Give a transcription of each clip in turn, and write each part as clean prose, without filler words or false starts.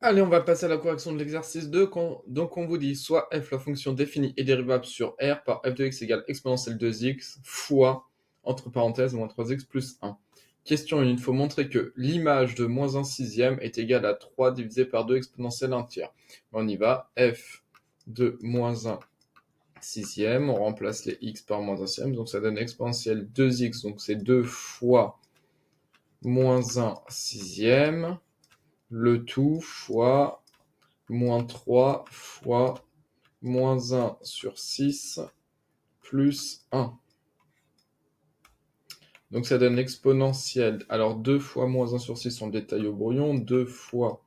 Allez, on va passer à la correction de l'exercice 2. Donc, on vous dit soit f, la fonction définie est dérivable sur r par f de x égale exponentielle 2x fois, entre parenthèses, moins 3x plus 1. Question 1, il faut montrer que l'image de moins 1 sixième est égale à 3 divisé par 2 exponentielle 1 tiers. On y va, f de moins 1 sixième, on remplace les x par moins 1 sixième, donc ça donne exponentielle 2x, donc c'est 2 fois moins 1 sixième, le tout fois moins 3 fois moins 1 sur 6 plus 1. Donc ça donne exponentielle. Alors 2 fois moins 1 sur 6, on le détaille au brouillon. 2 fois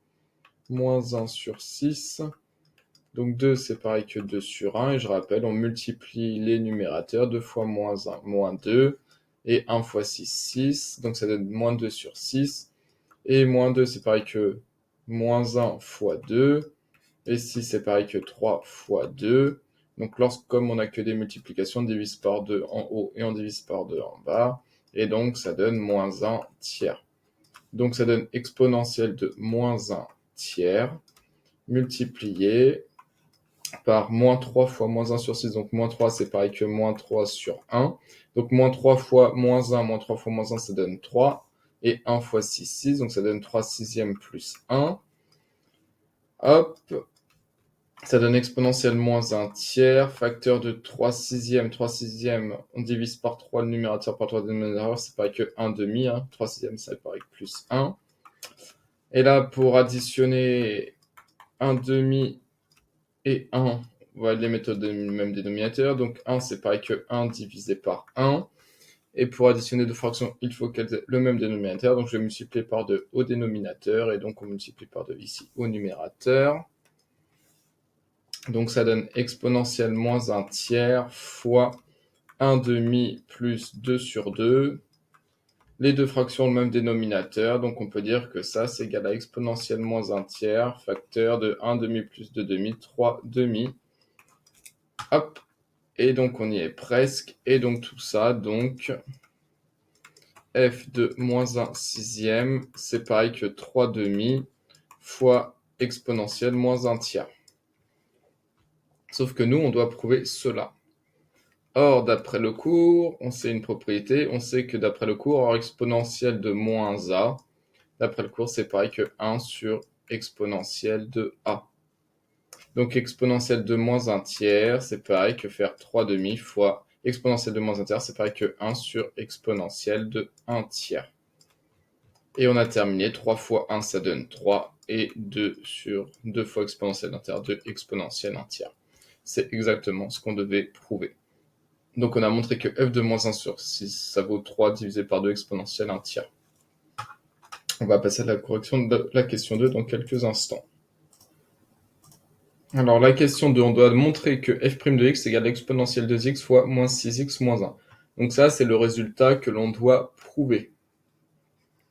moins 1 sur 6. Donc 2, c'est pareil que 2 sur 1. Et je rappelle, on multiplie les numérateurs. 2 fois moins 1, moins 2. Et 1 fois 6, 6. Donc ça donne moins 2 sur 6. Et moins 2, c'est pareil que moins 1 fois 2. Et 6, c'est pareil que 3 fois 2. Donc, comme on n'a que des multiplications, on divise par 2 en haut et on divise par 2 en bas. Et donc, ça donne moins 1 tiers. Donc, ça donne exponentielle de moins 1 tiers multiplié par moins 3 fois moins 1 sur 6. Donc, moins 3, c'est pareil que moins 3 sur 1. Donc, moins 3 fois moins 1, moins 3 fois moins 1, ça donne 3. Et 1 fois 6, 6. Donc, ça donne 3 sixièmes plus 1. Hop, ça donne exponentielle moins 1 tiers, facteur de 3 sixièmes. 3 sixièmes, on divise par 3 le numérateur par 3 le dénominateur, c'est pareil que 1 demi. 3 sixièmes, ça paraît que plus 1. Et là, pour additionner 1 demi et 1, on va les mettre au même dénominateur. Donc 1, c'est pareil que 1 divisé par 1. Et pour additionner deux fractions, il faut qu'elles aient le même dénominateur. Donc je vais multiplier par 2 au dénominateur. Et donc on multiplie par 2 ici au numérateur. Donc ça donne exponentielle moins 1 tiers fois 1 demi plus 2 sur 2. Les deux fractions ont le même dénominateur, donc on peut dire que ça c'est égal à exponentielle moins 1 tiers, facteur de 1 demi plus 2 demi, 3 demi. Hop, et donc on y est presque. Et donc tout ça, donc f de moins 1 sixième, c'est pareil que 3 demi fois exponentielle moins 1 tiers. Sauf que nous, on doit prouver cela. Or, d'après le cours, on sait une propriété, on sait que d'après le cours, or exponentielle de moins a, d'après le cours, c'est pareil que 1 sur exponentielle de a. Donc exponentielle de moins 1 tiers, c'est pareil que faire 3 demi fois exponentielle de moins 1 tiers, c'est pareil que 1 sur exponentielle de 1 tiers. Et on a terminé, 3 fois 1, ça donne 3, et 2 sur 2 fois exponentielle d'un tiers, 2 exponentielle 1 tiers. C'est exactement ce qu'on devait prouver. Donc on a montré que f de moins 1 sur 6, ça vaut 3 divisé par 2 exponentielle 1 tiers. On va passer à la correction de la question 2 dans quelques instants. Alors la question 2, on doit montrer que f' de x égale exponentielle de x fois moins 6x moins 1. Donc ça, c'est le résultat que l'on doit prouver.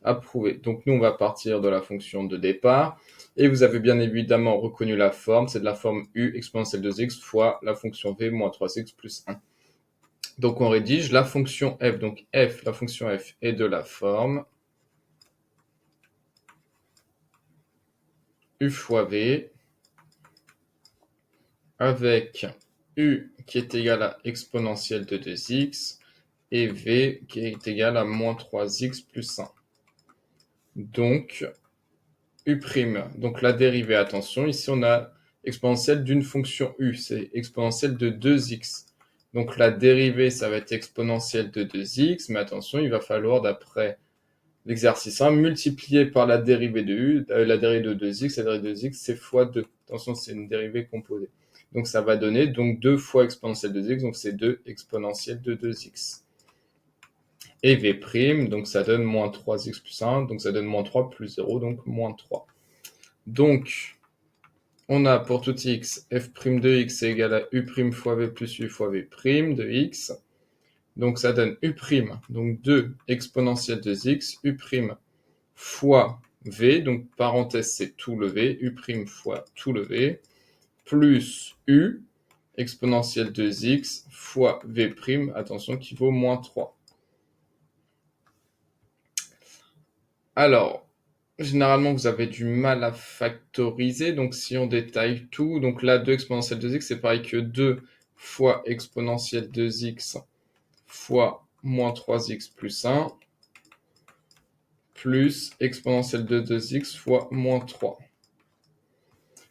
À prouver. Donc nous, on va partir de la fonction de départ. Et vous avez bien évidemment reconnu la forme. C'est de la forme u exponentielle de x fois la fonction v moins 3x plus 1. Donc on rédige la fonction f. Donc f, la fonction f est de la forme u fois v avec u qui est égal à exponentielle de 2x et v qui est égal à moins 3x plus 1. Donc u'. Donc la dérivée, attention, ici on a exponentielle d'une fonction u, c'est exponentielle de 2x. Donc la dérivée, ça va être exponentielle de 2x, mais attention, il va falloir, d'après l'exercice 1, multiplier par la dérivée de u, la dérivée de 2x, la dérivée de 2x, c'est fois 2. Attention, c'est une dérivée composée. Donc ça va donner donc 2 fois exponentielle de 2x, donc c'est 2 exponentielle de 2x. Et v', donc ça donne moins 3x plus 1, donc ça donne moins 3 plus 0, donc moins 3. Donc, on a pour tout x, f' de x est égal à u' fois v plus u fois v' de x. Donc ça donne u', donc 2 exponentielle de x, u' fois v, donc parenthèse c'est tout le v, u' fois tout le v, plus u, exponentielle de x, fois v', attention, qui vaut moins 3. Alors, généralement, vous avez du mal à factoriser. Donc, si on détaille tout, donc là, 2 exponentielle 2x, c'est pareil que 2 fois exponentielle 2x fois moins 3x plus 1, plus exponentielle de 2x fois moins 3.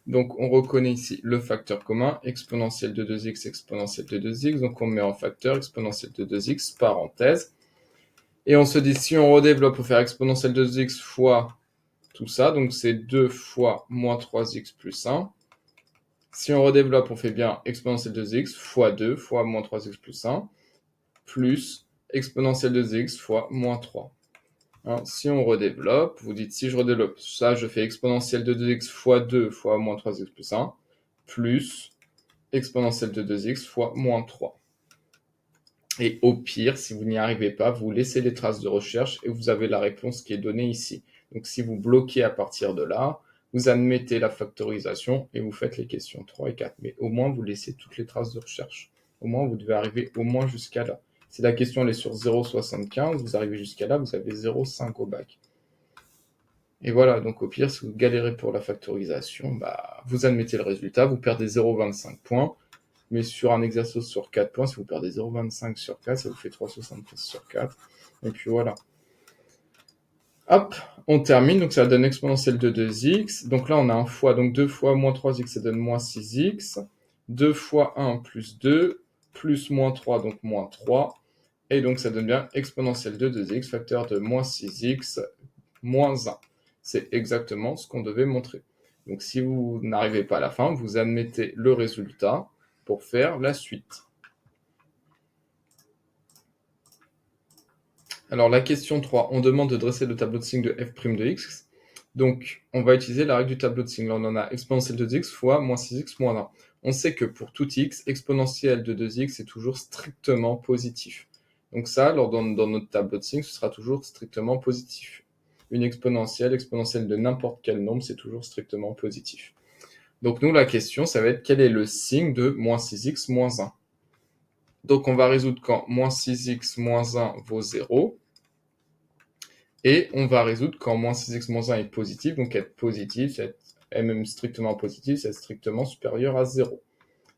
Donc, on reconnaît ici le facteur commun, exponentielle de 2x, exponentielle de 2x. Donc, on met en facteur exponentielle de 2x, parenthèse. Et on se dit, si on redéveloppe pour faire exponentielle de 2x fois tout ça, donc c'est 2 fois moins 3x plus 1. Si on redéveloppe, on fait bien exponentielle de 2x fois 2 fois moins 3x plus 1, plus exponentielle de 2x fois moins 3. Hein, si on redéveloppe, vous dites, si je redéveloppe ça, je fais exponentielle de 2x fois 2 fois moins 3x plus 1, plus exponentielle de 2x fois moins 3. Et au pire, si vous n'y arrivez pas, vous laissez les traces de recherche et vous avez la réponse qui est donnée ici. Donc si vous bloquez à partir de là, vous admettez la factorisation et vous faites les questions 3 et 4. Mais au moins, vous laissez toutes les traces de recherche. Au moins, vous devez arriver au moins jusqu'à là. Si la question elle est sur 0,75, vous arrivez jusqu'à là, vous avez 0,5 au bac. Et voilà, donc au pire, si vous galérez pour la factorisation, vous admettez le résultat, vous perdez 0,25 points. Mais sur un exercice sur 4 points, si vous perdez 0,25 sur 4, ça vous fait 3,73 sur 4. Et puis voilà. Hop, on termine. Donc ça donne exponentielle de 2x. Donc là, on a un fois. Donc 2 fois moins 3x, ça donne moins 6x. 2 fois 1 plus 2, plus moins 3, donc moins 3. Et donc ça donne bien exponentielle de 2x, facteur de moins 6x, moins 1. C'est exactement ce qu'on devait montrer. Donc si vous n'arrivez pas à la fin, vous admettez le résultat pour faire la suite. Alors la question 3, on demande de dresser le tableau de signes de f' de x. Donc on va utiliser la règle du tableau de signes. Là on en a exponentielle de 2x fois moins 6x moins 1. On sait que pour tout x, exponentielle de 2x est toujours strictement positif. Donc ça, dans notre tableau de signes, ce sera toujours strictement positif. Une exponentielle de n'importe quel nombre, c'est toujours strictement positif. Donc nous, la question, ça va être quel est le signe de moins 6x moins 1. Donc on va résoudre quand moins 6x moins 1 vaut 0. Et on va résoudre quand moins 6x moins 1 est positif. Donc être positif, est même strictement positif, c'est strictement supérieur à 0.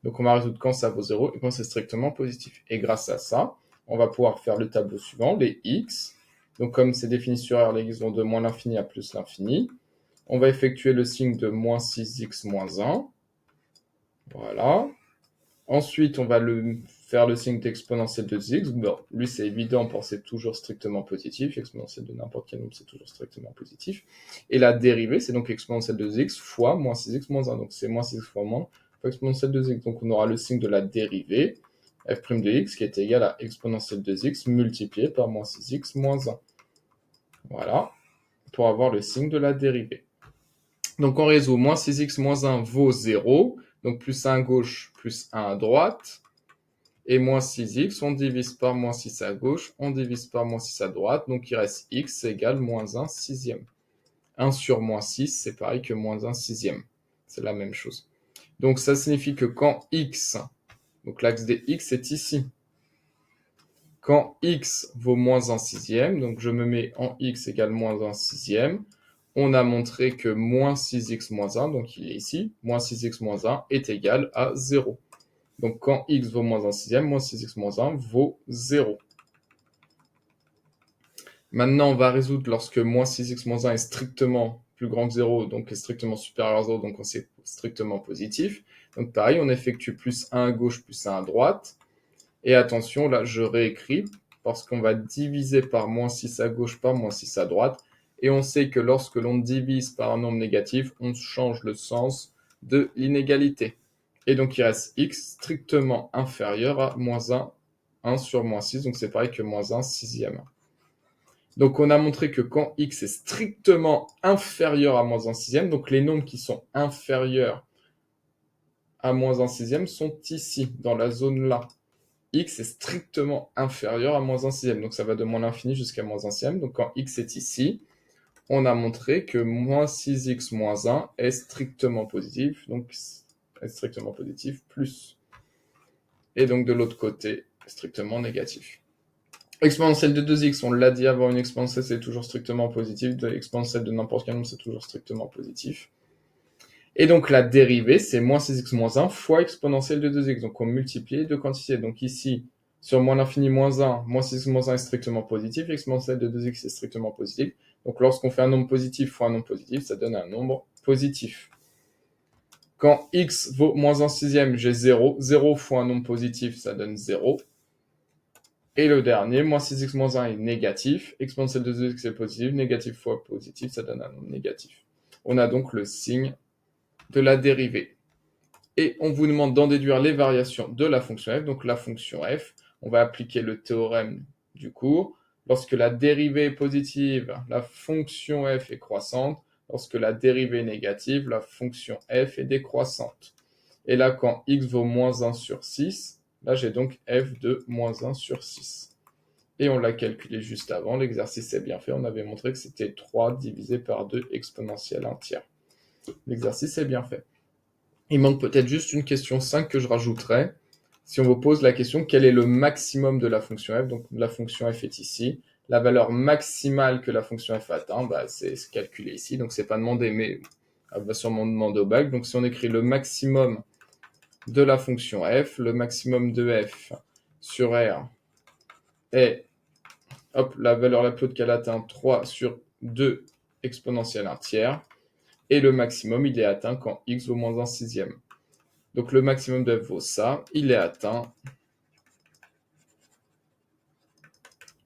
Donc on va résoudre quand ça vaut 0 et quand c'est strictement positif. Et grâce à ça, on va pouvoir faire le tableau suivant, les x. Donc comme c'est défini sur R, les x vont de moins l'infini à plus l'infini. On va effectuer le signe de moins 6x moins 1. Voilà. Ensuite, on va faire le signe d'exponentielle de 2x. Bon, lui, c'est évident, c'est toujours strictement positif. Exponentielle de n'importe quel nombre, c'est toujours strictement positif. Et la dérivée, c'est donc exponentielle de 2x fois moins 6x moins 1. Donc, c'est moins 6x fois moins fois exponentielle de 2x. Donc, on aura le signe de la dérivée, f' de x, qui est égal à exponentielle de 2x multiplié par moins 6x moins 1. Voilà, pour avoir le signe de la dérivée. Donc, on résout moins 6x moins 1 vaut 0. Donc, plus 1 à gauche, plus 1 à droite. Et moins 6x, on divise par moins 6 à gauche, on divise par moins 6 à droite. Donc, il reste x égale moins 1 sixième. 1 sur moins 6, c'est pareil que moins 1 sixième. C'est la même chose. Donc, ça signifie que quand x, donc l'axe des x est ici. Quand x vaut moins 1 sixième, donc je me mets en x égale moins 1 sixième, on a montré que moins 6x moins 1, donc il est ici, moins 6x moins 1 est égal à 0. Donc quand x vaut moins 1 sixième, moins 6x moins 1 vaut 0. Maintenant, on va résoudre lorsque moins 6x moins 1 est strictement plus grand que 0, donc est strictement supérieur à 0, donc on sait strictement positif. Donc pareil, on effectue plus 1 à gauche, plus 1 à droite. Et attention, là, je réécris, parce qu'on va diviser par moins 6 à gauche par moins 6 à droite. Et on sait que lorsque l'on divise par un nombre négatif, on change le sens de l'inégalité. Et donc, il reste x strictement inférieur à moins 1 sur moins 6. Donc, c'est pareil que moins 1 sixième. Donc, on a montré que quand x est strictement inférieur à moins 1 sixième, donc les nombres qui sont inférieurs à moins 1 sixième sont ici, dans la zone là. X est strictement inférieur à moins 1 sixième. Donc, ça va de moins l'infini jusqu'à moins 1 sixième. Donc, quand x est ici, on a montré que moins 6x moins 1 est strictement positif. Donc, est strictement positif plus. Et donc, de l'autre côté, strictement négatif. Exponentielle de 2x, on l'a dit avant, une exponentielle c'est toujours strictement positif, exponentielle de n'importe quel nombre c'est toujours strictement positif. Et donc la dérivée, c'est moins 6x moins 1 fois exponentielle de 2x. Donc on multiplie les deux quantités. Donc ici, sur moins l'infini moins 1, moins 6x moins 1 est strictement positif, exponentielle de 2x est strictement positif. Donc lorsqu'on fait un nombre positif fois un nombre positif, ça donne un nombre positif. Quand x vaut moins 1 sixième, j'ai 0. 0 fois un nombre positif, ça donne 0. Et le dernier, moins 6x moins 1 est négatif. Exponentielle de 2x est positif. Négatif fois positif, ça donne un nombre négatif. On a donc le signe de la dérivée. Et on vous demande d'en déduire les variations de la fonction f. Donc la fonction f, on va appliquer le théorème du cours. Lorsque la dérivée est positive, la fonction f est croissante. Lorsque la dérivée est négative, la fonction f est décroissante. Et là, quand x vaut moins 1 sur 6, là j'ai donc f de moins 1 sur 6. Et on l'a calculé juste avant, l'exercice est bien fait, on avait montré que c'était 3 divisé par 2 exponentielle 1 tiers. L'exercice est bien fait. Il manque peut-être juste une question 5 que je rajouterai. Si on vous pose la question, quel est le maximum de la fonction f? Donc la fonction f est ici. La valeur maximale que la fonction f atteint, c'est calculé ici. Donc c'est pas demandé, mais elle va sûrement demander au bac. Donc si on écrit le maximum de la fonction f, le maximum de f sur r est, hop, la valeur la plus haute qu'elle atteint, 3 sur 2 exponentielle 1 tiers. Et le maximum, il est atteint quand x vaut moins 1 sixième. Donc le maximum de f vaut ça, il est atteint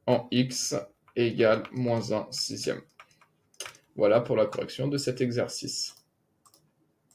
en x égale moins 1 sixième. Voilà pour la correction de cet exercice.